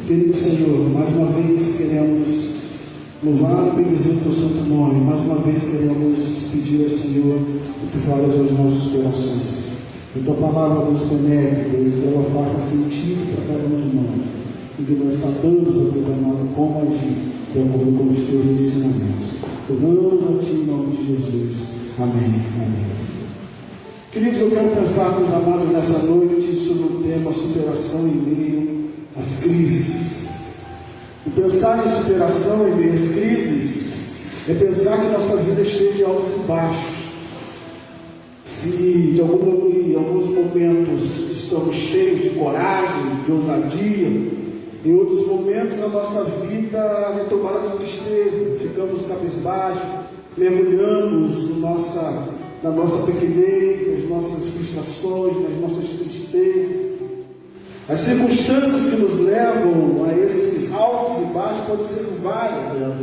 Querido Senhor, mais uma vez queremos louvar e bendizer o teu santo nome. Mais uma vez queremos pedir ao Senhor que tu fales aos nossos corações. Que tua palavra nos conecte, Deus, que ela faça sentido para cada um de nós. E que nós saibamos, ó Deus amado, como agir de acordo com os teus ensinamentos. Oramos a ti em nome de Jesus. Amém. Amém. Queridos, eu quero pensar, meus amados, nessa noite sobre o tema superação em meio às crises. E pensar em superação em meio às crises é pensar que nossa vida é cheia de altos e baixos. Se em alguns momentos estamos cheios de coragem, de ousadia, em outros momentos a nossa vida é tomada de tristeza, ficamos cabisbaixos, mergulhamos na nossa pequenez, nas nossas frustrações, nas nossas tristezas. As circunstâncias que nos levam a esses altos e baixos podem ser várias.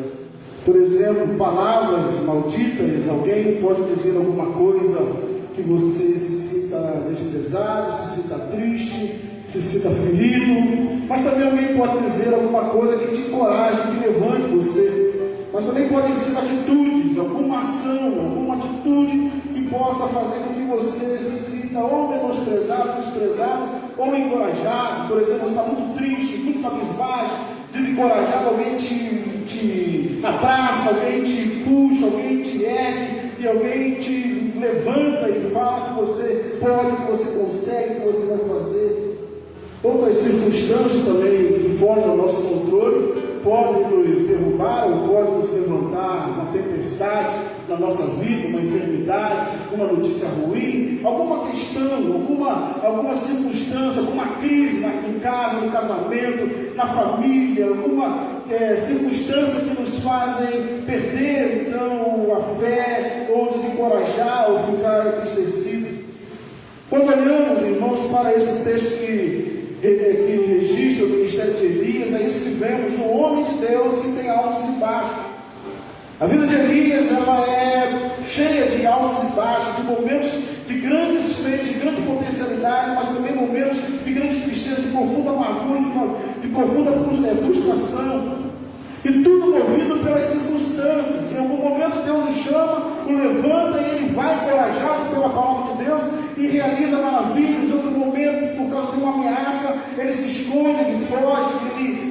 Por exemplo, palavras malditas. Alguém pode dizer alguma coisa que você se sinta desprezado, se sinta triste, se sinta ferido. Mas também alguém pode dizer alguma coisa que te encoraje, que levante você. Mas também pode ser atitudes, alguma ação, alguma atitude que possa fazer com que você se sinta ou menosprezado, desprezado, ou encorajado. Por exemplo, você está muito triste, muito cabisbaixo, desencorajado, alguém te abraça, alguém te puxa, alguém te ergue, e alguém te levanta e fala que você pode, que você consegue, que você vai fazer. Outras circunstâncias também que fogem ao nosso controle podem nos derrubar ou podem nos levantar. Uma tempestade na nossa vida, uma enfermidade, uma notícia ruim, alguma questão, alguma circunstância, alguma crise em casa, no casamento, na família, alguma circunstância que nos fazem perder então a fé, ou desencorajar, ou ficar entristecido. Quando olhamos, irmãos, para esse texto que registra o ministério de Elias, é isso que vemos, um homem de Deus que tem altos e baixos. A vida de Elias, ela é cheia de altos e baixos, de momentos de grandes feitos, de grande potencialidade, mas também momentos de grande tristeza, de profunda amargura, de profunda frustração. E tudo movido pelas circunstâncias. Em algum momento Deus o chama, o levanta e ele vai encorajado pela palavra de Deus e realiza maravilhas. Em outro momento, por causa de uma ameaça, ele se esconde, ele foge,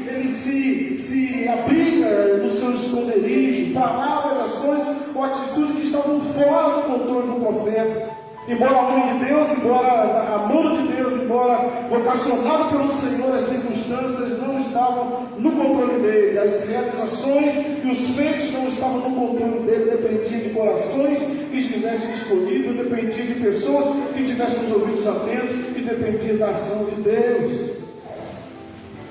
ele se abriga no seu esconderijo. Palavras, ações ou atitudes que estavam fora do controle do profeta. Embora a mão de Deus, embora a mão de Deus, embora vocacionado pelo Senhor, as circunstâncias não estavam no controle dele, as realizações e os feitos não estavam no controle dele, dependia de corações que estivessem disponíveis, dependia de pessoas que tivessem os ouvidos atentos e dependia da ação de Deus.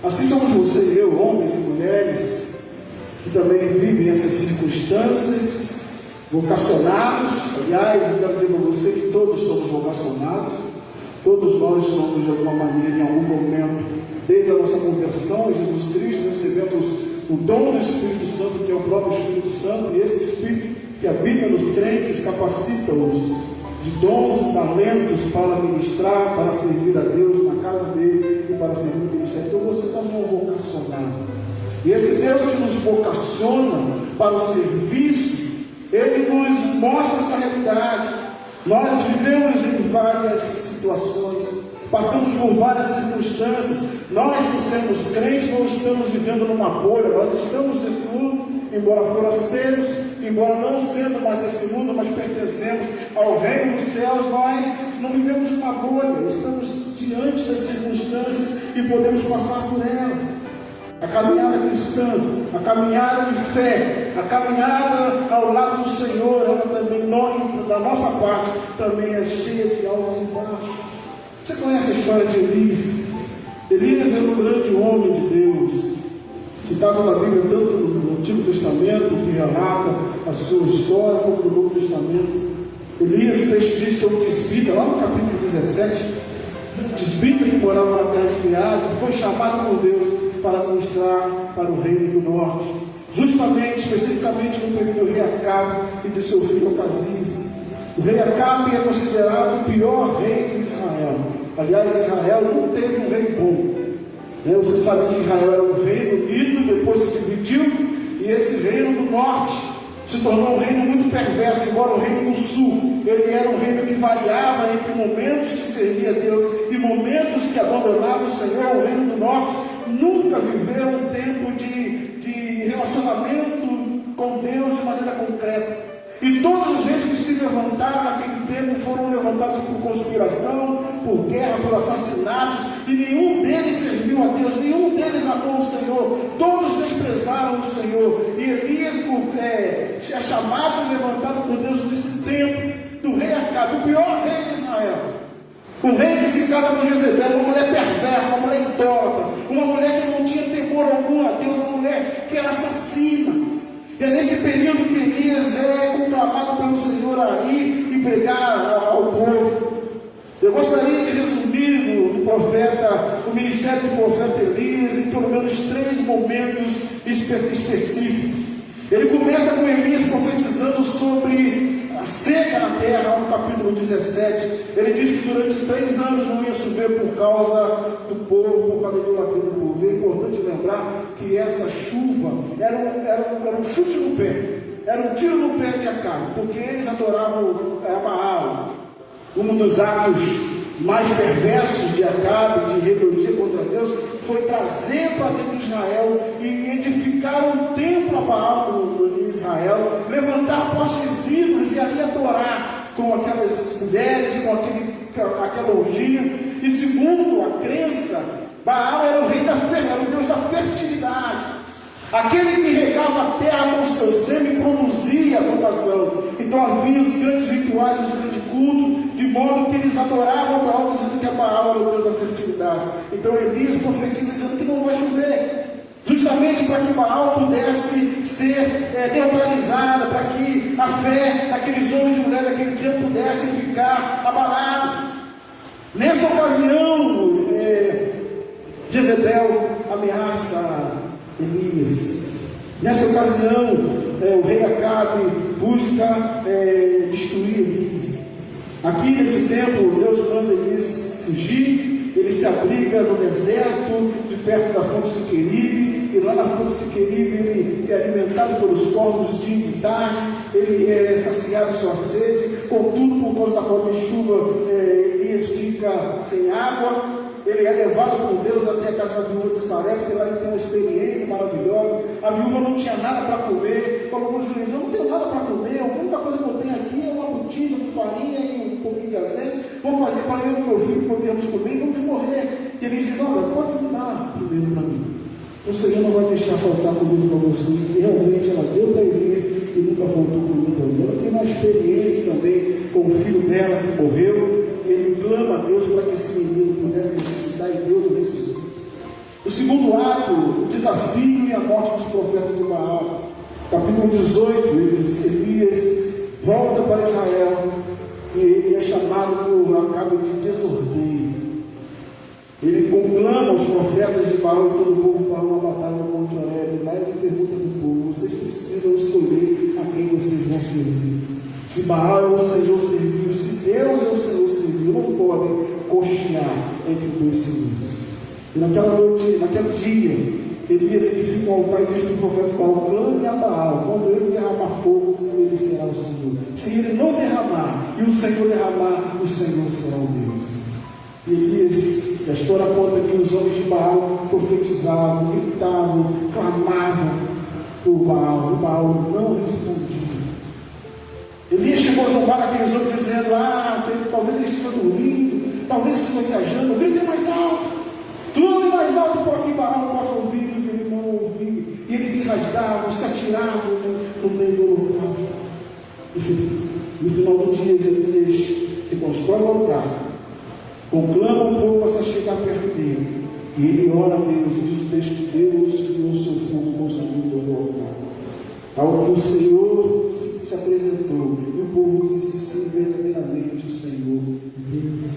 Assim somos você e eu, homens e mulheres, que também vivem essas circunstâncias, vocacionados. Aliás, eu quero dizer para você que todos somos vocacionados, todos nós somos de alguma maneira, em algum momento, desde a nossa conversão em Jesus Cristo, recebemos o dom do Espírito Santo, que é o próprio Espírito Santo, e esse Espírito que habita nos crentes capacita-os de dons e talentos para ministrar, para servir a Deus na casa dele e para servir o ministério. Então você também é um vocacionado. E esse Deus que nos vocaciona para o serviço, ele nos mostra essa realidade. Nós vivemos em várias situações, passamos por várias circunstâncias. Nós, por sermos crentes, não estamos vivendo numa bolha. Nós estamos nesse mundo, embora forasteiros, embora não sendo mais desse mundo, mas pertencemos ao reino dos céus. Nós não vivemos numa bolha, estamos diante das circunstâncias e podemos passar por elas. A caminhada cristã, a caminhada de fé, a caminhada ao lado do Senhor, ela também, da nossa parte, também é cheia de altos e baixos. Você conhece a história de Elias? Elias era um grande homem de Deus, citado na Bíblia tanto no Antigo Testamento, que relata a sua história, como no Novo Testamento. Elias, o texto diz que é um tisbita, lá no capítulo 17, um tisbita que morava na terra de Criado, foi chamado por Deus para ministrar para o reino do norte, justamente, especificamente no período do rei Acabe e de seu filho Ocasias. O rei Acabe é considerado o pior rei de Israel. Aliás, Israel não teve um rei bom. Você sabe que Israel era um reino unido, depois se dividiu, e esse reino do norte se tornou um reino muito perverso, embora o reino do sul, ele era um reino que variava entre momentos que servia a Deus e momentos que abandonava o Senhor. O reino do norte nunca viveu um tempo de relacionamento com Deus de maneira concreta. E todos os reis que se levantaram naquele tempo foram levantados por conspiração, por guerra, por assassinatos, e nenhum deles serviu a Deus, nenhum deles amou o Senhor, todos desprezaram o Senhor. E Elias é chamado e levantado por Deus nesse tempo do rei Acabe, o pior rei de Israel. Um rei que se casa com Jezebel, uma mulher perversa, uma mulher idólatra, uma mulher que não tinha temor algum a Deus, uma mulher que era assassina. É nesse período que Elias é conclamado pelo Senhor a ir e pregar ao povo. Eu gostaria de resumir o ministério do profeta Elias em pelo menos 3 momentos específicos. Ele começa com Elias profetizando sobre a seca na terra, no capítulo 17. Ele diz que durante 3 anos não ia chover por causa do povo, por causa da idolatria do povo. É importante lembrar que essa chuva era um chute no pé, era um tiro no pé de Acabe, porque eles adoravam Baal. Um dos atos mais perversos de Acabe, de rebeldia contra Deus, foi trazer para dentro de Israel e edificar um templo a Baal em Israel, levantar postes ídolos e ali adorar com aquelas mulheres, com aquela orgia. E segundo a crença, Baal era o rei era o Deus da fertilidade. Aquele que regava a terra com o seu sêmen produzia a plantação. Então havia os grandes rituais, os grandes cultos, de modo que eles adoravam Baal, dizendo que a Baal era o Deus da fertilidade. Então Elias profetiza dizendo que não vai chover, justamente para que Baal pudesse ser neutralizada, para que a fé daqueles homens e mulheres daquele tempo pudesse ficar abalados. Nessa ocasião, Jezebel ameaça Elias. Nessa ocasião, o rei Acabe busca destruir Elias. Aqui nesse tempo, Deus manda Elias fugir. Ele se abriga no deserto, de perto da fonte de Queribe, e lá na fonte de Queribe ele é alimentado pelos corvos dia e de tarde, ele é saciado sua sede. Contudo, por causa da falta de chuva, Elias fica sem água. Ele é levado por Deus até a casa da viúva de Sarepta, e lá ele tem uma experiência maravilhosa. A viúva não tinha nada para comer, falou para os juízes: eu não tenho nada para comer, a única coisa que eu tenho aqui é uma botija de farinha e um pouquinho de azeite, vou fazer para eu e meu filho podermos comer e vamos morrer. E ele diz: olha, pode dar primeiro para mim, o Senhor não vai deixar faltar comida para você. E realmente ela deu para Elias e nunca faltou comida para ele. Ela tem uma experiência também com o filho dela que morreu. Ele clama a Deus para que esse menino pudesse ressuscitar, e Deus o ressuscita. O segundo ato, o desafio e a morte dos profetas de Baal. Capítulo 18, Elias volta para Israel e ele é chamado por Acabe de desordeiro. Ele conclama os profetas de Baal e todo o povo para uma batalha no Monte Horebe. Lá ele pergunta do povo: vocês precisam escolher a quem vocês vão servir. Se Baal é o Senhor serviu, se Deus é o Senhor serviu, não podem cochear entre 2 senhores. E naquela noite, naquele dia, Elias edifica um altar e diz para o profeta Baal: clame a Baal, quando ele derramar fogo, ele será o Senhor. Se ele não derramar e o Senhor derramar, o Senhor será o Deus. E Elias, a história conta que os homens de Baal profetizavam, gritavam, clamavam por Baal. O Baal não respondia. Elias chegou a zombar aqueles homens dizendo: talvez ele esteja dormindo, talvez ele esteja viajando, grite mais alto, clame mais alto para que Baal possa ouvir. E ele não ouvia. E eles se rasgavam, se atiravam no meio do holocausto. No final do dia, Elias reconstrói o altar, conclama o povo para se chegar perto dele, e ele ora a Deus e diz o texto que Deus deu o seu fogo consumido do altar. Ao que o Senhor se apresentou, e o povo disse: sim, verdadeiramente o Senhor Deus.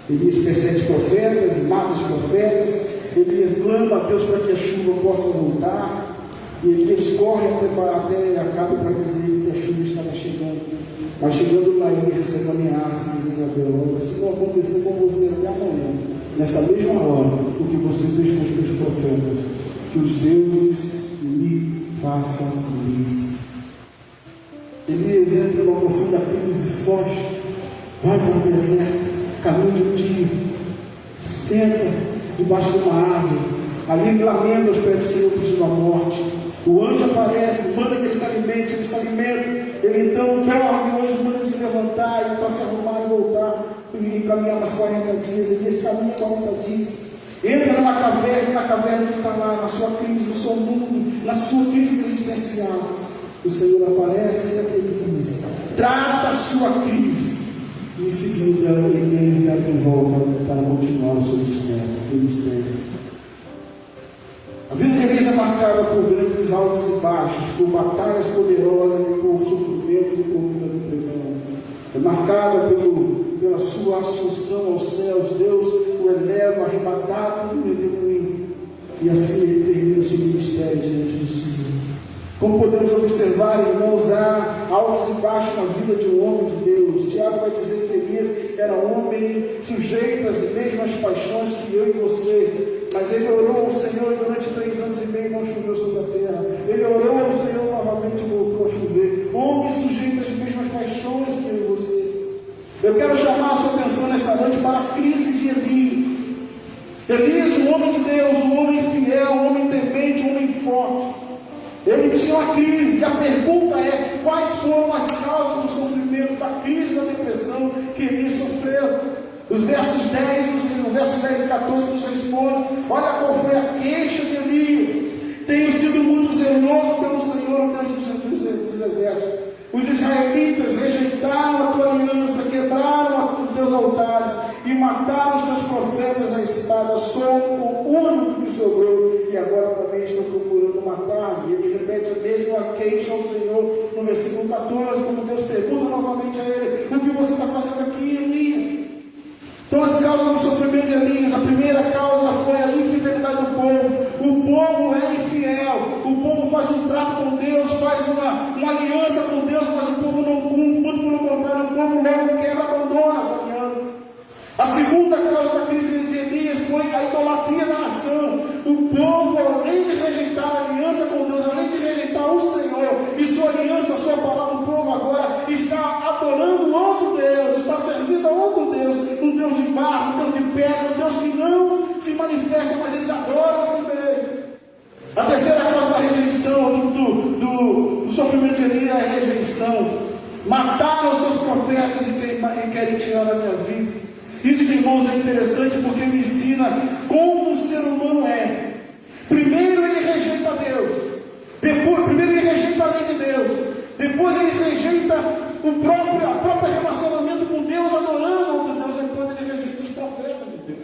Elias persegue os profetas, mata os profetas. Elias clama a Deus para que a chuva possa voltar, e Elias corre até Acabe para dizer que a chuva estava chegando. Mas chegando lá, ele recebe a ameaça e diz: Isabel, olha, se não acontecer com você até amanhã, nessa mesma hora, o que você fez com os teus profetas, que os deuses lhe façam isso. Elias entra numa profunda crise, foge, vai para o deserto, caminho de um dia, senta debaixo de uma árvore, ali lamenta aos pés do Senhor pedindo a morte. O anjo aparece, manda que ele se alimente, ele então dorme, o anjo manda ele se levantar, e para se arrumar e voltar, e caminhar mais 40 dias, ele diz, caminha 40 dias, entra numa caverna, na caverna que está lá, na sua crise, no seu mundo, na sua crise existencial. O Senhor aparece e aquele diz, trata a sua crise, e em seguida ele é enviado de volta para continuar o seu ministério. A vida de Elias é marcada por grandes altos e baixos, por batalhas poderosas e por sofrimentos e por vida de depressão. É marcada pela sua assunção aos céus. Deus o eleva, arrebatado do redemoinho, e assim ele termina o seu ministério diante do Senhor. Como podemos observar, irmãos, há altos e baixos na vida de um homem de Deus. Tiago vai dizer que Elias era um homem sujeito às mesmas paixões que eu e você. Mas ele orou ao Senhor e durante 3 anos e meio não choveu sobre a terra. Ele orou ao Senhor novamente e voltou a chover. Homem sujeito às mesmas paixões que eu e você. Eu quero chamar a sua atenção nessa noite para a crise de Elias. Elias, um homem de Deus, um homem fiel, um homem temente, um homem forte. Ele tinha uma crise, e a pergunta é, quais foram as causas do sofrimento, da crise, da depressão que Elias sofreu? Os versos 10 e 14 nos responde, olha qual foi a queixa de Elias. Tenho sido muito zeloso pelo Senhor, Deus dos exércitos. Os israelitas rejeitaram a tua aliança, quebraram os teus altares e mataram os teus profetas à espada. Sou o único que sobrou e agora também estou procurando matar-me. Ele repete a mesma queixa ao Senhor no versículo 14, quando Deus pergunta novamente a ele, o que você está fazendo aqui, Elias? Então as causas do sofrimento de Elias, a primeira causa foi a infidelidade do povo. O povo é infiel, o povo faz um trato com Deus, faz uma aliança com Deus, mas o povo não cumpre, muito pelo contrário, o povo logo quebra, abandona essa aliança. A segunda causa da crise de Elias foi a idolatria da nação. O povo, além de rejeitar a aliança com Deus, além de rejeitar o Senhor e sua aliança, sua palavra, o povo agora está adorando outro Deus, está servindo a outro Deus, um Deus de barro, um Deus de pedra, um Deus que não se manifesta, mas eles adoram assim mesmo. A terceira causa da rejeição, do sofrimento de Elias é a rejeição. Mataram os seus profetas e querem tirar da minha vida. Isso, irmãos, é interessante porque me ensina como o ser humano é. Primeiro ele rejeita Deus, primeiro ele rejeita a lei de Deus, depois ele rejeita o próprio relacionamento com Deus, adorando outro Deus, depois ele rejeita os profetas de Deus.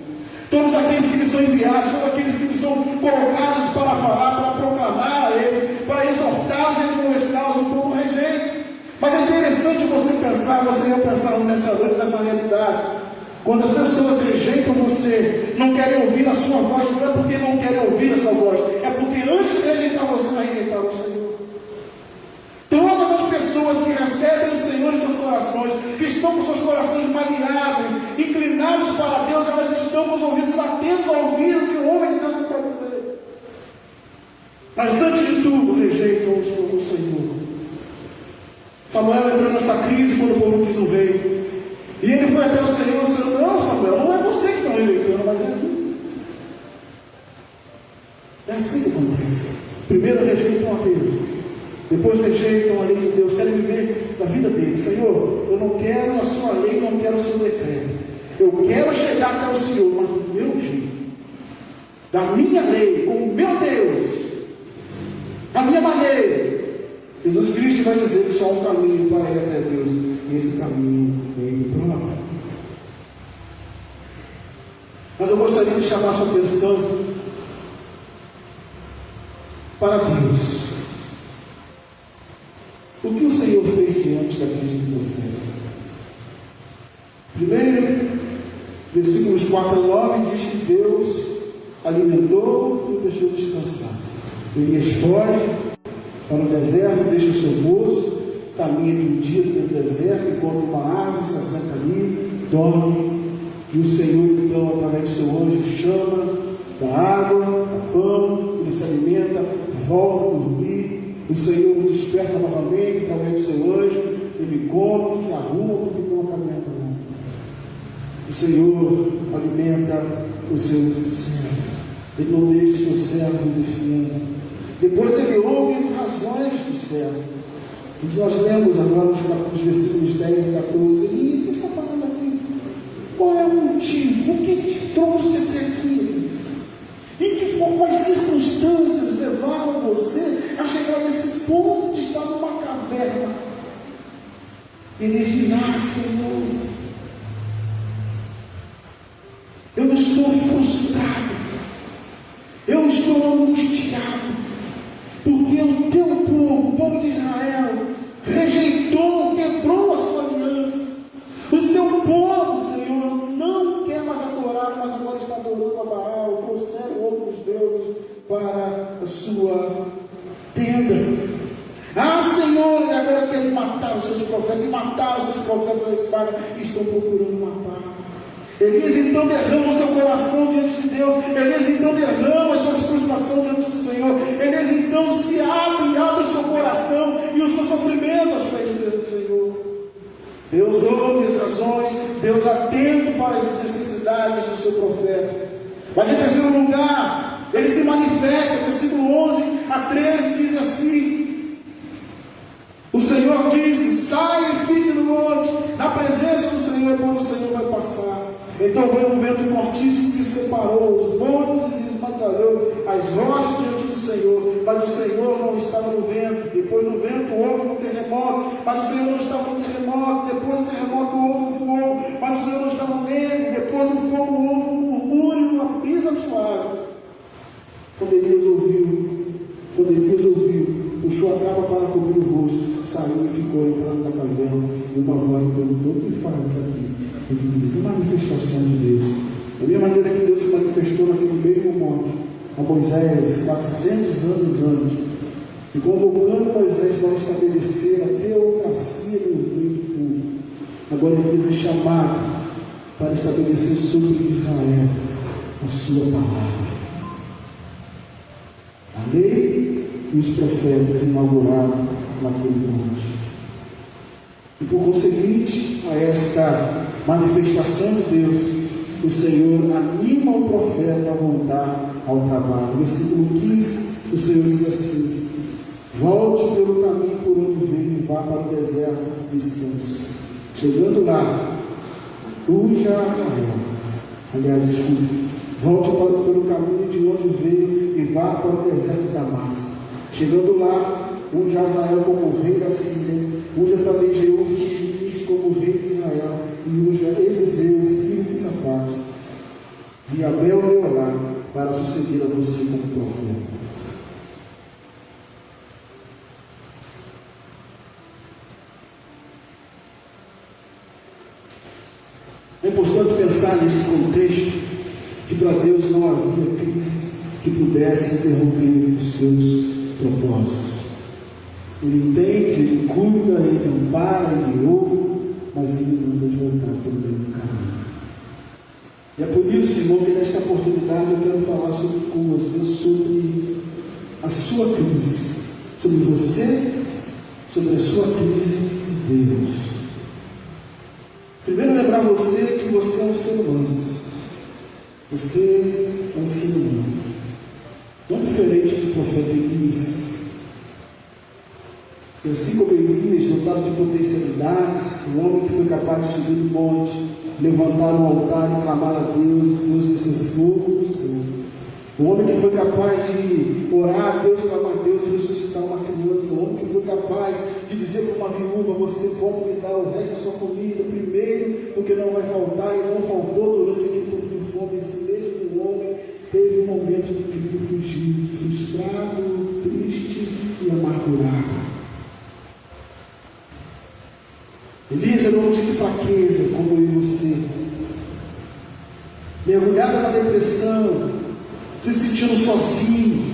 Todos aqueles que lhe são enviados, todos aqueles que lhe são colocados para falar, para proclamar a eles, para exortá-los e admoestá-los, o povo rejeita. Mas é interessante você pensar, você ia pensar nessa realidade. Quando as pessoas rejeitam você, não querem ouvir a sua voz, não é porque não querem ouvir a sua voz, é porque antes de rejeitar você, vai rejeitar o Senhor. Todas as pessoas que recebem o Senhor em seus corações, que estão com seus corações maleáveis, inclinados para Deus, elas estão com os ouvidos atentos a ouvir o que o homem de Deus tem para dizer. Mas antes de tudo, rejeitam o Senhor. Samuel entrou nessa crise quando o povo quis um rei. E ele foi até o Senhor, não, Samuel, não é você que está rejeitando, mas é tu. É assim que acontece. Primeiro rejeitam a Deus, depois rejeitam a lei de Deus, querem viver da vida dele. Senhor, eu não quero a sua lei, não quero o seu decreto. Eu quero chegar até o Senhor, mas do meu jeito, da minha lei, com o meu Deus, da minha maneira. Jesus Cristo vai dizer que só há um caminho para ir até Deus, e esse caminho é próprio. Mas eu gostaria de chamar a sua atenção para Deus. O que o Senhor fez diante da crise do profeta? Primeiro, versículos 4 a 9 diz que Deus alimentou e o deixou descansar. Elias foge para o deserto, deixa o seu moço, caminha de um dia pelo deserto, encontra uma árvore, se assenta ali, dorme, e o Senhor então, através do seu anjo, chama dá água, dá pão, ele se alimenta, volta a dormir, o Senhor o desperta novamente através do seu anjo, ele come, se arruma, porque não alimenta não. O Senhor alimenta o seu servo, ele não deixa o seu servo definhando. Depois ele ouve as razões do servo. E nós lemos agora nos versículos 10 e 14, ele diz: o que está fazendo aqui? Qual é o motivo? O que te trouxe até aqui? E quais circunstâncias levaram você a chegar nesse ponto de estar numa caverna? Ele diz: ah, Senhor, eu estou frustrado, eu estou angustiado, porque o teu povo, o povo de Israel, rejeitou, quebrou a sua aliança. O seu povo, Senhor, não quer mais adorar, mas agora está adorando a Baal, trouxeram outros deuses para a sua tenda. Ah, Senhor, ele agora quer matar os seus profetas, e matar os seus profetas à espada, e estão procurando matar. Elias então derrama o seu coração diante de Deus, Elias então derrama a sua frustração diante do Senhor, Elias então se abre o seu coração e o seu sofrimento aos pés do Senhor. Deus ouve as razões, Deus atento para as necessidades do seu profeta. Mas em terceiro lugar, ele se manifesta, versículo 11 a 13 diz assim: o Senhor disse: sai e fique no monte, na presença do Senhor, quando o Senhor vai passar. Então veio um vento fortíssimo que separou os montes e esmagalhou as rochas diante do Senhor, mas o Senhor não estava no vento. Depois do vento houve um terremoto, mas o Senhor não estava no terremoto. Depois do terremoto houve um fogo, mas o Senhor não estava nele. Depois do fogo houve um murmúrio, uma brisa suave. Quando Elias ouviu, puxou a capa para cobrir o rosto, saiu e ficou entrando na caverna, e uma voz perguntou: o que faz aqui? Ele diz: a manifestação de Deus. Da mesma maneira que Deus se manifestou naquele mesmo monte a Moisés 400 anos antes, e convocando Moisés para estabelecer a teocracia no meio do povo, agora ele é chamado para estabelecer sobre Israel a sua palavra. A lei e os profetas inauguraram naquele monte. E por conseguinte a esta manifestação de Deus, o Senhor anima o profeta a voltar ao trabalho. Versículo 15, o Senhor diz assim: volte pelo caminho por onde veio e vá para o deserto de descanso. Chegando lá, unja Azael. Aliás, desculpe, volte pelo caminho de onde veio e vá para o deserto de Damasco. Chegando lá, unja Azael como rei da Síria, unja também Jeú, filho de Nis, como rei de Israel, e unja Eliseu, filho de Safate, e Abel Meolá, para suceder a você como profeta. É importante pensar nesse contexto que para Deus não havia crise que pudesse interromper os seus propósitos. Ele entende, ele cuida, ele ampara, ele ouve, mas ele manda de voltar pelo mesmo caminho. E é por isso, irmão, que nesta oportunidade eu quero falar com você sobre a sua crise, sobre você, sobre a sua crise de Deus. Primeiro, lembrar você que você é um ser humano. Você é um ser humano. Não diferente do profeta Elias. E assim como Elias, dotado de potencialidades, um homem que foi capaz de subir do monte, levantar um altar e clamar a Deus, Deus desceu fogo do céu. Um homem que foi capaz de orar a Deus, clamar a Deus e ressuscitar uma criança. Um homem que foi capaz de dizer para uma viúva: você pode me dar o resto da sua comida primeiro, porque não vai faltar, e não faltou durante aquele tempo de fome. Esse mesmo homem teve um momento de crise fugido, frustrado, triste e amargurado. Elias era um homem de fraquezas, como eu e você, mergulhado na depressão, se sentindo sozinho,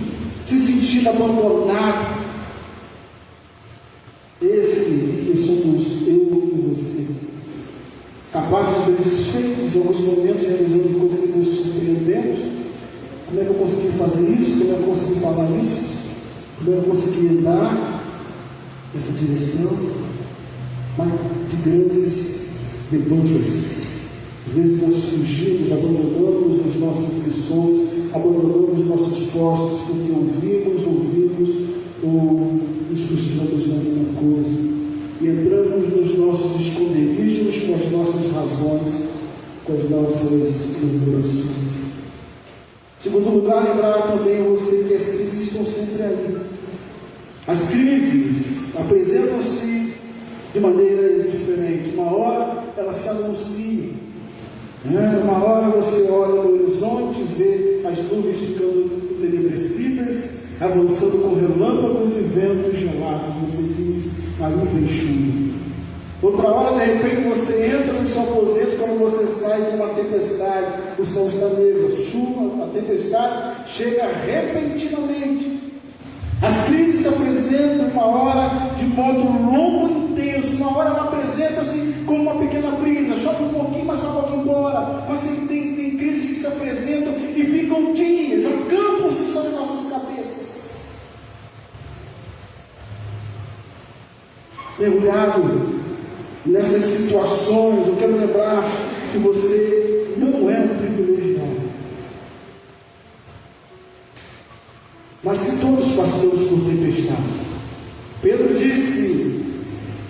se sentindo abandonado. Esse que somos eu e você, capazes de ver desfeitos em alguns momentos, realizando coisas que nos surpreendemos, fazer isso, como eu ia conseguir falar isso, como eu ia conseguir dar essa direção, mas de grandes demandas. Às vezes nós fugimos, abandonamos as nossas missões, abandonamos nossos esforços, porque ouvimos, ou nos frustramos em alguma coisa. E entramos nos nossos esconderijos com as nossas razões, com as nossas murmurações. Em segundo lugar, lembrar também a você que as crises estão sempre aí. As crises apresentam-se de maneiras diferentes. Uma hora elas se anunciam. Uma hora você olha no horizonte e vê as nuvens ficando entenebrecidas, avançando com relâmpagos e ventos gelados. Você diz, ali vem chuva. Outra hora, de repente, você entra no seu aposento, quando você sai de uma tempestade, o céu está negro, a chuva, a tempestade chega repentinamente. As crises se apresentam uma hora de modo longo e intenso. Uma hora ela apresenta-se como uma pequena brisa, chove um pouquinho, mas já vai embora. Mas tem crises que se apresentam e ficam dias, acampam-se sobre nossas cabeças. Mergulhado nessas situações, eu quero lembrar que você não é um privilegiado, mas que todos passamos por tempestade. Pedro disse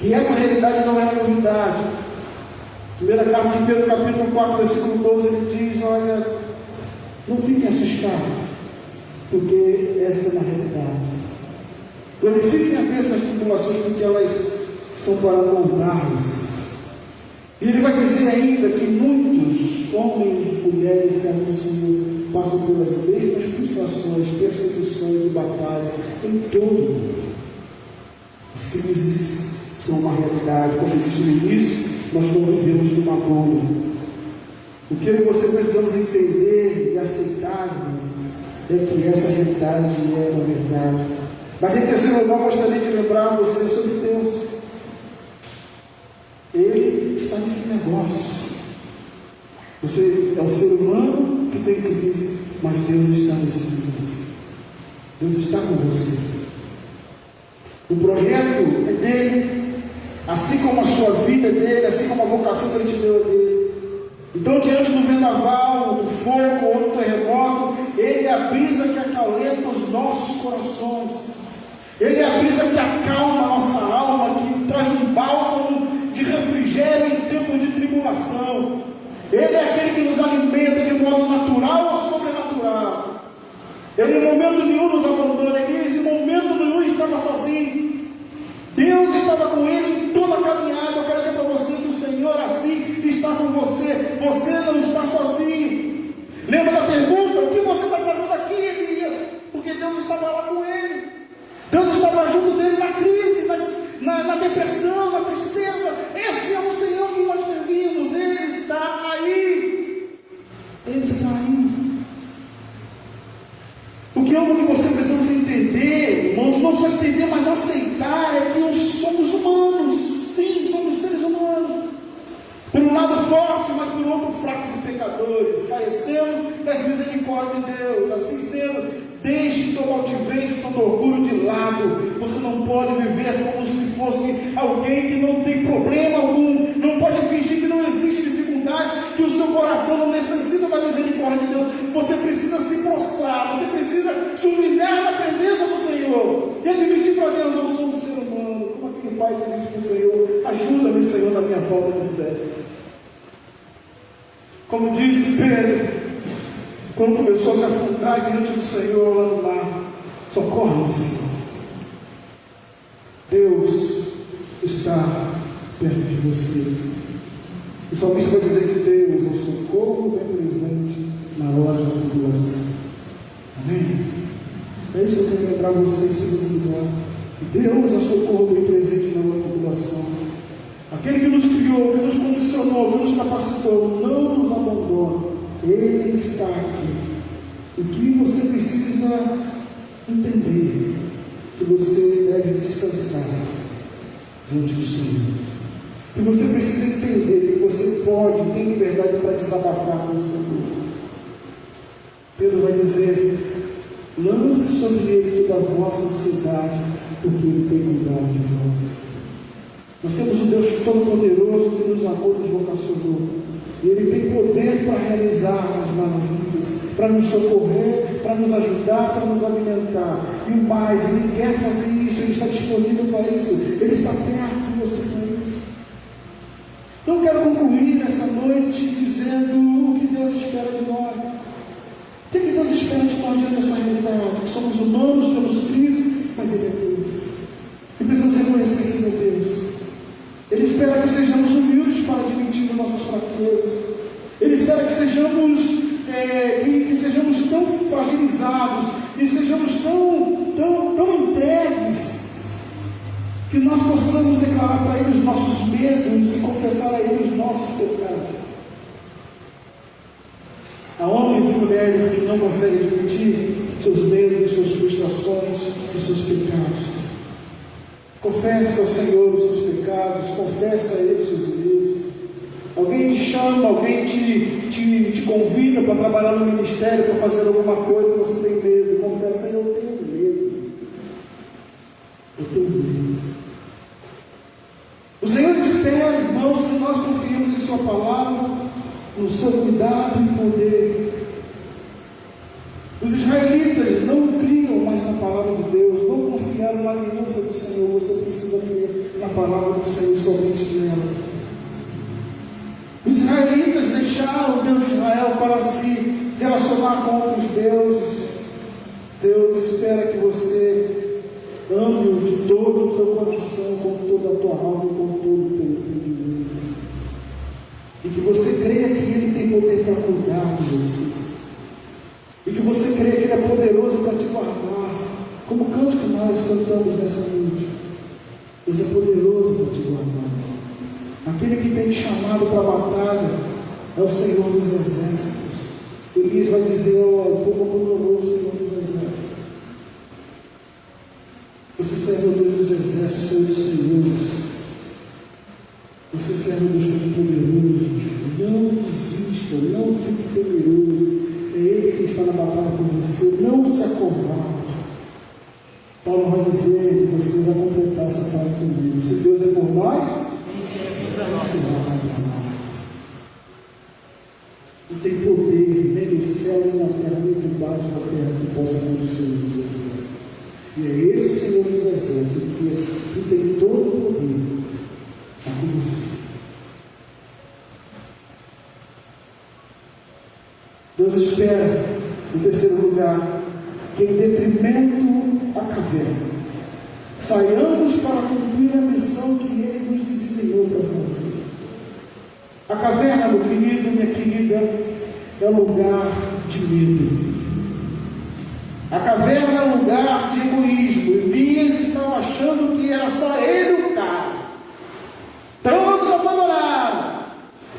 que essa realidade não é novidade. Primeira carta de Pedro, capítulo 4, versículo 12, ele diz, olha, não fiquem assustados, porque essa é uma realidade. Glorifiquem a Deus nas tribulações, porque elas são para moldá-los. E ele vai dizer ainda que muitos homens e mulheres servos do Senhor passam pelas mesmas frustrações, perseguições e batalhas em todo o mundo. As crises são uma realidade. Como eu disse no início, nós não vivemos numa bolha. O que eu e você precisamos entender e aceitar é que essa realidade é uma verdade. Mas em terceiro lugar, gostaria de lembrar você sobre Deus. Ele está nesse negócio. Você é um ser humano que tem crise, mas Deus está nesse negócio. Deus está com você. O projeto é dele, assim como a sua vida é dele, assim como a vocação que ele te deu é dele. Então, diante do vendaval, do fogo ou do terremoto, ele é a brisa que acalenta os nossos corações. Ele é a brisa que acalma a nossa alma, que traz um bálsamo de refrigério em tempos de tribulação. Ele é aquele que nos alimenta de modo natural ou sobrenatural. Ele em momento nenhum nos abandona. Ele em momento nenhum estava sozinho. Deus estava com ele em toda a caminhada. Eu quero dizer para você que o Senhor assim está com você. Você não está sozinho. Lembra da pergunta? O que você está fazendo aqui, Elias? Porque Deus estava lá com ele. Deus estava junto dele na crise, na depressão, na tristeza. Esse é o Senhor que nós servimos. Ele está aí. Ele está aí. O que eu e você precisamos entender, irmãos, não só entender, mas aceitar, é que somos humanos. Sim, somos seres humanos. Por um lado forte, mas por outro fracos e pecadores. Carecemos das misericórdias de Deus. Assim sendo, deixe toda altivez e todo orgulho de lado. Você não pode viver como se fosse alguém que não tem problema algum. Não pode fingir que não existe dificuldade, que o seu coração não necessita da misericórdia de Deus. Você precisa se prostrar, você precisa se humilhar na presença do Senhor e admitir para Deus: eu sou um ser humano. Como aquele pai que disse para o Senhor: ajuda-me, Senhor, na minha falta de fé. Como disse Pedro, quando começou a se afundar diante do Senhor lá no mar: socorre-me, Senhor. Deus está perto de você. O salmista vai dizer que Deus é o socorro bem presente na hora da tribulação. Amém? É isso que eu quero lembrar você em segundo lugar. Deus é o socorro bem presente na hora da tribulação. Aquele que nos criou, que nos condicionou, que nos capacitou, não nos abandona. Ele está aqui. O que você precisa entender? Que você deve descansar diante do Senhor. Que você precisa entender que você pode, tem liberdade para desabafar com o Senhor. Pedro vai dizer Lance sobre ele toda a vossa ansiedade, porque ele tem cuidado de vós. Nós temos um Deus Todo-Poderoso que nos amou, nos vocacionou. E Ele tem poder para realizar as maravilhas, para nos socorrer, para nos ajudar, para nos alimentar. E o mais, Ele quer fazer isso, Ele está disponível para isso, Ele está perto de você para isso. Então eu quero concluir essa noite dizendo o que Deus espera de nós. O que Deus espera de nós diante dessa realidade? Somos humanos, temos crise, mas Ele é Deus. E precisamos reconhecer que Ele é Deus. Ele espera que sejamos humildes para admitir nossas fraquezas. Ele espera que sejamos, que sejamos tão fragilizados, que sejamos tão entregues, que nós possamos declarar para Ele os nossos medos e confessar a Ele os nossos pecados. Há homens e mulheres que não conseguem admitir seus medos, suas frustrações e seus pecados. Confessa ao Senhor os seus pecados, confessa a Ele os seus medos. Alguém te chama, alguém te convida para trabalhar no ministério, para fazer alguma coisa que você tem medo. Confessa: eu tenho medo. Eu tenho medo. O Senhor espera, irmãos, que nós confiemos em Sua palavra, no seu cuidado e poder. Os israelitas não criam mais na palavra de Deus, não confiaram na aliança do Senhor. Você precisa crer na palavra do Senhor, somente nela. Os israelitas deixaram o Deus de Israel para se relacionar com outros deuses. Deus espera que você ame-o de todo o teu coração, com toda a tua alma e com todo o teu entendimento. E que você creia que Ele tem poder para cuidar de você. E que você creia que Ele é poderoso para te guardar. Como o cântico que nós cantamos nessa noite. Deus é poderoso para te guardar. Aquele que tem te chamado para a batalha é o Senhor dos Exércitos. Elias vai dizer ao povo poderoso, o Senhor dos Exércitos. Você serve o Deus dos Exércitos, Senhor dos Senhores. Você serve o Deus Todo-Poderoso. Não desista, não fique temeroso. É Ele que está na batalha por você. Não se acovarde. Paulo vai dizer que você vai completar essa frase comigo. Se Deus é por nós, se vai por nós. Não tem poder nem no céu, nem na terra, nem debaixo da terra que possa acontecer isso. E é esse Senhor dos Exércitos que tem todo o poder a conhecer. Deus espera, em terceiro lugar, que em detrimento à caverna, saiamos para cumprir a missão que Ele nos designou para fazer. A caverna, meu querido, minha querida, é lugar de medo. A caverna é lugar de egoísmo. Elias estava achando que era só ele o cara. Todos abandonaram.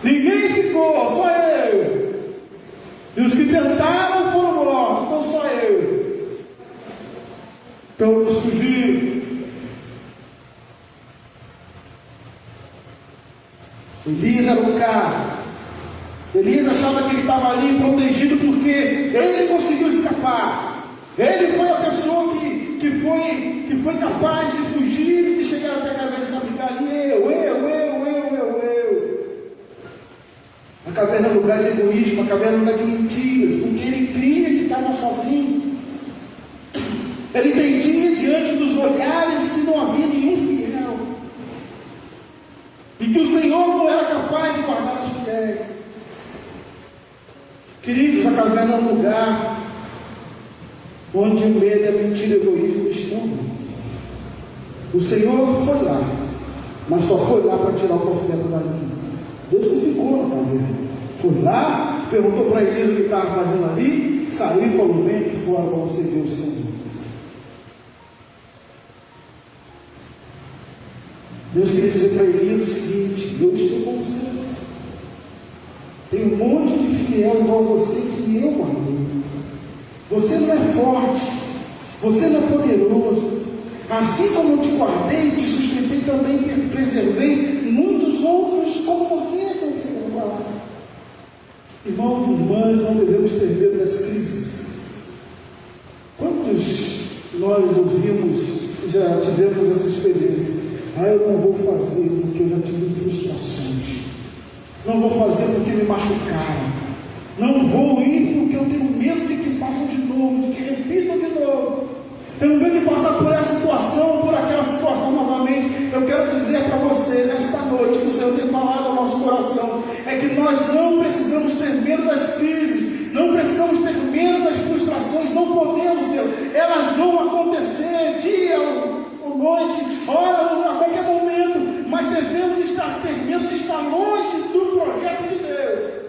Ninguém ficou, só eu. E os que tentaram foram mortos, então só eu. Todos fugiram. Elias era o cara. Elias achava que ele estava ali protegido porque ele conseguiu escapar. Ele foi a pessoa que foi capaz de fugir e de chegar até a caverna e se abrigar ali. Eu. A caverna é lugar de egoísmo, a caverna é lugar de mentiras, porque ele cria que estava sozinho. Ele entendia diante dos olhares que não havia nenhum fiel. E que o Senhor não era capaz de guardar os fiéis. Queridos, a caverna é um lugar onde o medo, a mentira e o egoísmo estão. O Senhor foi lá, mas só foi lá para tirar o profeta dali. Deus não ficou na caverna. Foi lá, perguntou para Elias o que estava fazendo ali, saiu e falou: vem aqui fora para você ver o Senhor. Deus queria dizer para Elias o seguinte: eu estou com você. Tem um monte de fiel igual a você que eu guardei. Você não é forte, você não é poderoso. Assim como eu te guardei, te sustentei também, preservei muitos outros como você é preservado. Irmãos e irmãs, não devemos ter medo das crises. Quanto nós ouvimos, já tivemos essa experiência. Eu não vou fazer porque eu já tive frustrações. Não vou fazer porque me machucaram. Não vou ir porque eu tenho medo de que façam de novo, de que repitam de novo. Tenho medo de passar por essa situação, por aquela situação novamente. Eu quero dizer para você, nesta noite, que o Senhor tem falado ao nosso coração, é que nós não precisamos ter medo das crises, não precisamos ter medo das frustrações, não podemos ter. Elas vão acontecer dia ou noite, hora, a qualquer momento, mas devemos ter medo de estar longe do projeto de Deus.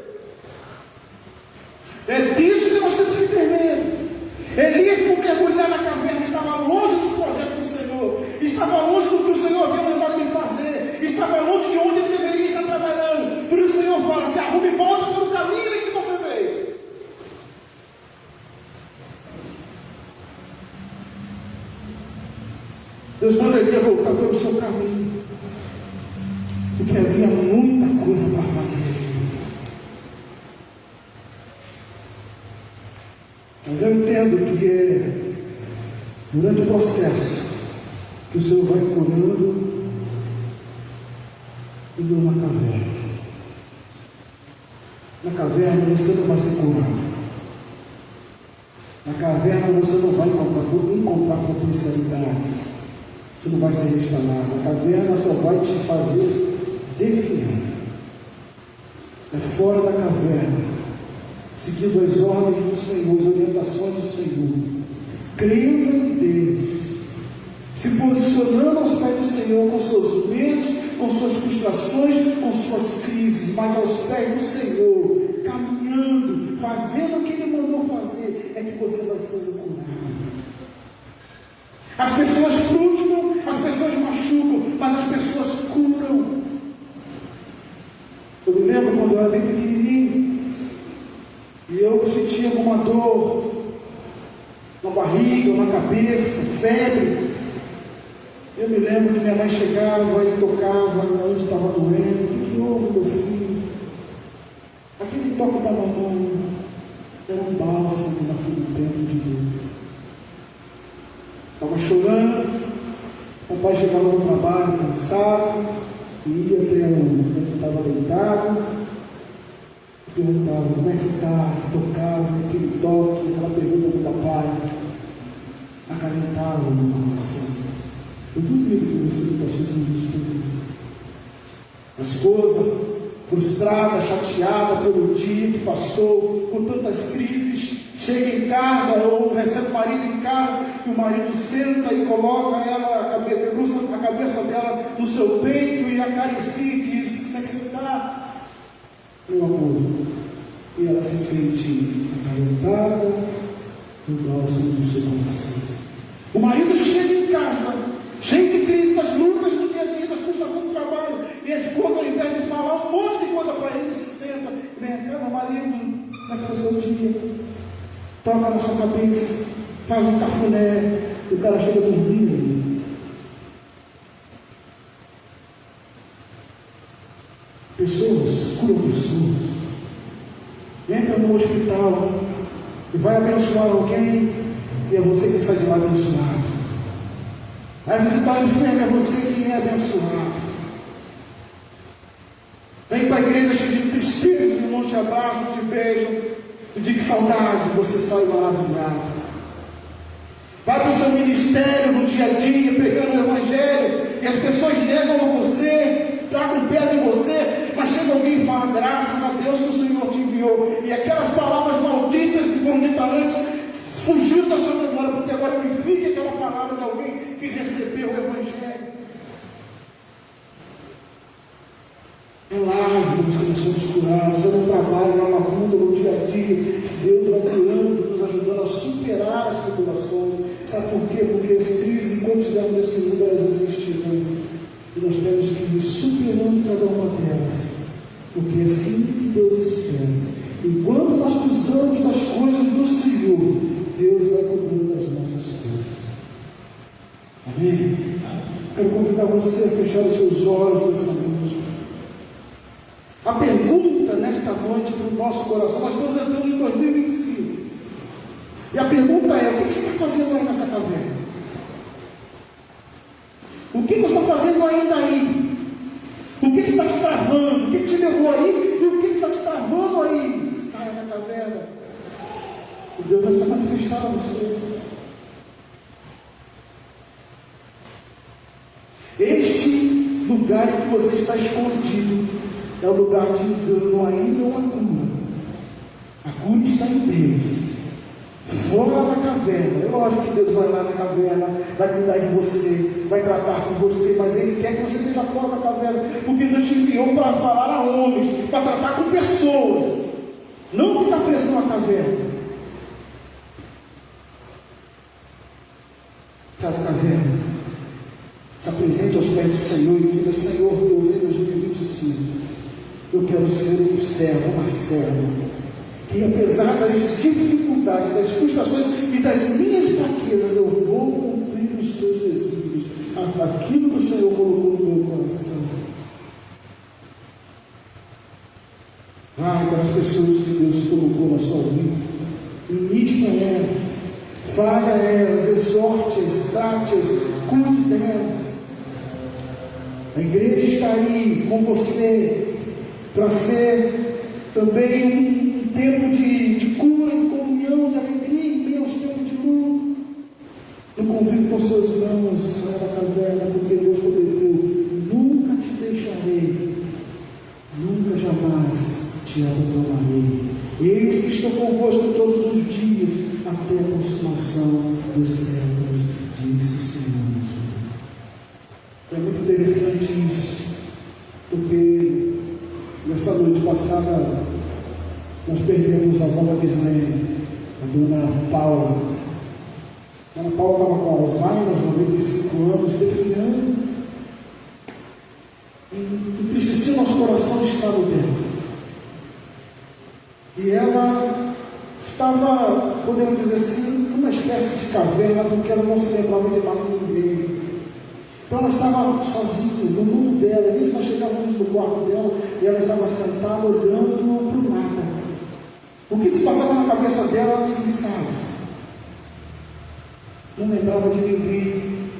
É disso que nós temos que ter medo. Elias, por mergulhar na caverna, estava longe dos projetos do Senhor, estava longe do que o Senhor havia mandado ele fazer, estava longe de onde ele deveria estar trabalhando. Por isso o Senhor fala: se arrume e volta pelo caminho em que você veio. Deus mandaria voltar pelo seu caminho, porque havia muita coisa para fazer. Mas eu entendo que é durante o processo que o Senhor vai curando e deu na caverna. Na caverna você não vai ser curado. Na caverna você não vai encontrar potencialidades. Você não vai ser instalado. A caverna só vai te fazer definir. É fora da caverna, seguindo as ordens do Senhor, as orientações do Senhor, crendo em Deus, se posicionando aos pés do Senhor com seus medos, com suas frustrações, com suas crises, mas aos pés do Senhor, caminhando, fazendo o que Ele mandou fazer, é que você vai sendo curado. As pessoas frustram, as pessoas machucam, mas as pessoas curam. Eu me lembro quando eu era bem pequenininho, e eu sentia alguma dor na barriga, na cabeça, febre. Eu me lembro que minha mãe chegava e tocava onde estava doendo. O que houve, meu filho? Aquele toque da mamãe era um bálsamo naquele tempo de Deus. Estava chorando, o pai chegava no trabalho cansado, ia até onde eu estava deitado, perguntava: como é que você está? Tocava, aquele toque, aquela pergunta do papai, acalentava o meu coração. Eu duvido que você está sentindo isso tudo. A esposa, frustrada, chateada pelo dia que passou, com tantas crises, chega em casa ou recebe o marido em casa, e o marido senta e coloca ela, cruza a cabeça dela no seu peito e acaricia e diz: como é que você está, meu amor? E ela se sente acalentada no bálsamo do seu coração. O marido chega em casa, cheio de crise, das lutas do dia a dia, da frustração do trabalho, e a esposa, ao invés de falar um monte de coisa para ele, se senta: vem cá, meu marido, como é que foi o seu dia? Toca na sua cabeça, faz um cafuné, e o cara chega dormindo. Pessoas curam pessoas. Entra no hospital e vai abençoar alguém, e é você que sai de lá abençoado. Vai visitar o enfermo, é você que é abençoado. Vem para a igreja cheio de tristeza, os irmãos te abraçam, te beijam, e diz: que saudade, você sai maravilhado. Vai para o seu ministério no dia a dia, pregando o Evangelho, e as pessoas negam a você, tragam pedra em você, mas chega alguém e fala: graças a Deus que o Senhor te enviou. E aquelas palavras malditas que foram ditas antes fugiram da sua memória, porque agora unifica aquela palavra de alguém que recebeu o Evangelho. É lá, irmãos, que nós somos curados. É no trabalho, na luta, no dia a dia. Deus vai curando, nos ajudando a superar as tribulações. Sabe por quê? Porque as crises, enquanto estivermos nesse mundo, elas existirão. E nós temos que ir superando cada uma delas. Porque é assim que Deus espera. Enquanto nós precisamos das coisas do Senhor, Deus vai cuidando das nossas coisas. Amém? Quero convidar você a fechar os seus olhos nessa noite. A pergunta nesta noite para o nosso coração: nós estamos entrando em 2025. E a pergunta é: o que você está fazendo aí nessa caverna? O que você está fazendo ainda aí? O que está te travando? O que te levou aí? E o que está te travando aí? Saia da caverna. O Deus vai se manifestar a você. Este lugar em que você está escondido é o lugar de engano ainda ou a cura. A cura está em Deus. Fora da caverna. É lógico que Deus vai lá na caverna, vai cuidar de você, vai tratar com você, mas Ele quer que você esteja fora da caverna, porque Deus te enviou para falar a homens, para tratar com pessoas, não ficar preso numa caverna. Sai da caverna, se apresente aos pés do Senhor e diga: Senhor Deus, em 2025, eu quero ser um servo, uma serva, que apesar das dificuldades, das frustrações e das minhas fraquezas, eu vou cumprir os teus desígnios, aquilo que o Senhor colocou no meu coração. Vai para as pessoas que Deus colocou na sua vida, ministra elas, fale a elas, exorte-as, trate-as, cuide delas. A igreja está aí com você para ser também um tempo de cura, de comunhão, de alegria, em meio aos tempos de luto. Não convive com seus irmãos, sai da caverna, porque Deus prometeu: nunca te deixarei, nunca jamais te abandonarei. Eis que estou convosco todos os dias, até a consumação dos séculos, disse o Senhor. É muito interessante isso, porque nessa noite passada nós perdemos a avó da Gislaine, a dona Paula. A dona Paula estava com Alzheimer, 95 anos, definhando. E entristeceu nosso coração o estado dela. E ela estava, podemos dizer assim, numa espécie de caverna, porque ela não se lembrava de mais ninguém. Então ela estava sozinha, no mundo dela. E nós chegávamos no quarto dela e ela estava sentada olhando para o nada. O que se passava na cabeça dela, ninguém sabe. Não lembrava de ninguém.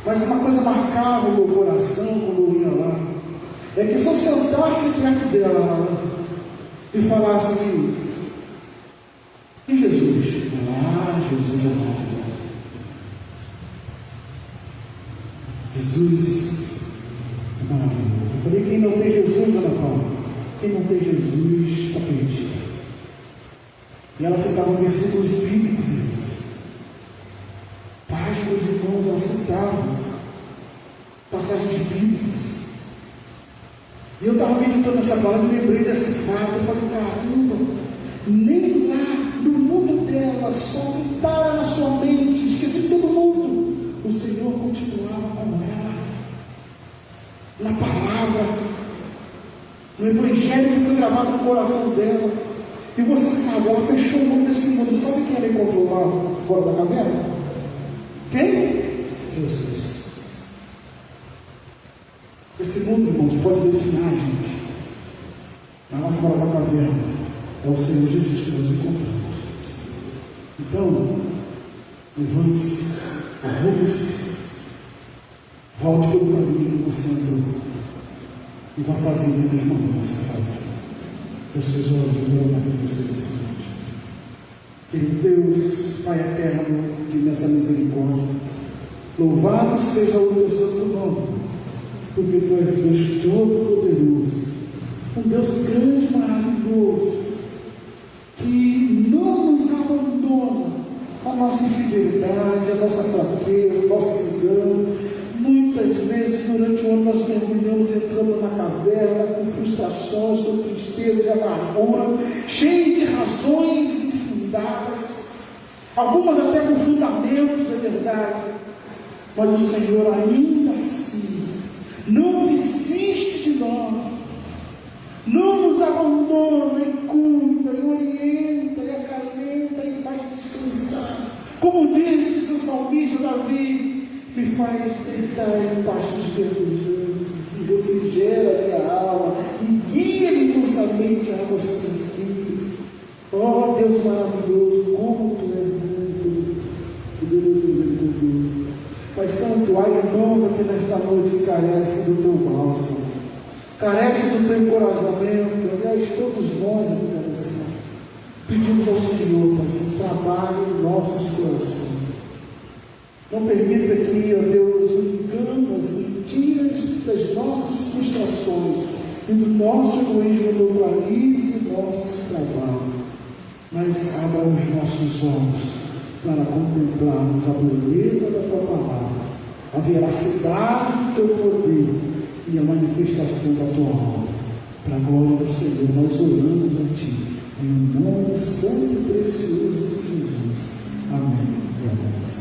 Mas uma coisa marcava o meu coração quando eu ia lá, é que se eu sentasse perto dela lá, e falasse: e Jesus? Jesus é maravilhoso. Jesus é maravilhoso. Eu falei: quem não tem Jesus, dona Paula, quem não tem Jesus está perdido. E ela citava versículos bíblicos, páginas, irmãos, ela citava passagens bíblicas. E eu estava meditando nessa palavra e lembrei desse fato. Eu falei: caramba, nem lá no mundo dela, só estava na sua mente, esqueci de todo mundo, o Senhor continuava com ela, na palavra, no evangelho que foi gravado no coração dela. E você sabe, ela fechou o mundo desse mundo. Sabe quem ela encontrou lá fora da caverna? Quem? Jesus. Esse mundo, irmãos, pode definir a gente. Mas lá fora da caverna é o Senhor Jesus que nós encontramos. Então, levante-se, arrume-se, volte pelo caminho que você entrou e vá fazendo o mesmo que você faz. Vocês olham na vida de vocês essa noite. Querido Deus, Pai eterno, de imensa misericórdia, louvado seja o teu santo nome, porque tu és Deus todo-poderoso, um Deus grande, maravilhoso, que não nos abandona a nossa infidelidade, a nossa fraqueza, o nosso engano. Muitas vezes durante o ano nós mergulhamos entrando na caverna com frustrações, com tristeza e amargura, cheio de razões infundadas, algumas até com fundamentos, é verdade, mas o Senhor ainda assim não desiste de nós, não nos abandona e cuida, e orienta, e acalenta, e faz descansar. Como disse o seu salmista Davi: me faz deitar em pastos verdejantes, e refrigera minha alma, e guia-me mansamente a águas tranquilas. Oh Deus maravilhoso, como tu és grande, poderoso e misericordioso. Pai Santo, Senhor. Há irmãos aqui nesta noite que carecem do teu bálsamo, carecem do teu encorajamento. Aliás, todos nós aqui carecemos. Pedimos ao Senhor, Pai, que trabalhe em nossos corações. Não permita que, ó Deus, o engano, as mentiras das nossas frustrações e do nosso egoísmo neutralize nosso trabalho, mas abra os nossos olhos para contemplarmos a beleza da tua palavra, a veracidade do teu poder e a manifestação da tua obra. Para a glória do Senhor, nós oramos a ti, em nome santo e precioso de Jesus. Amém. E amém.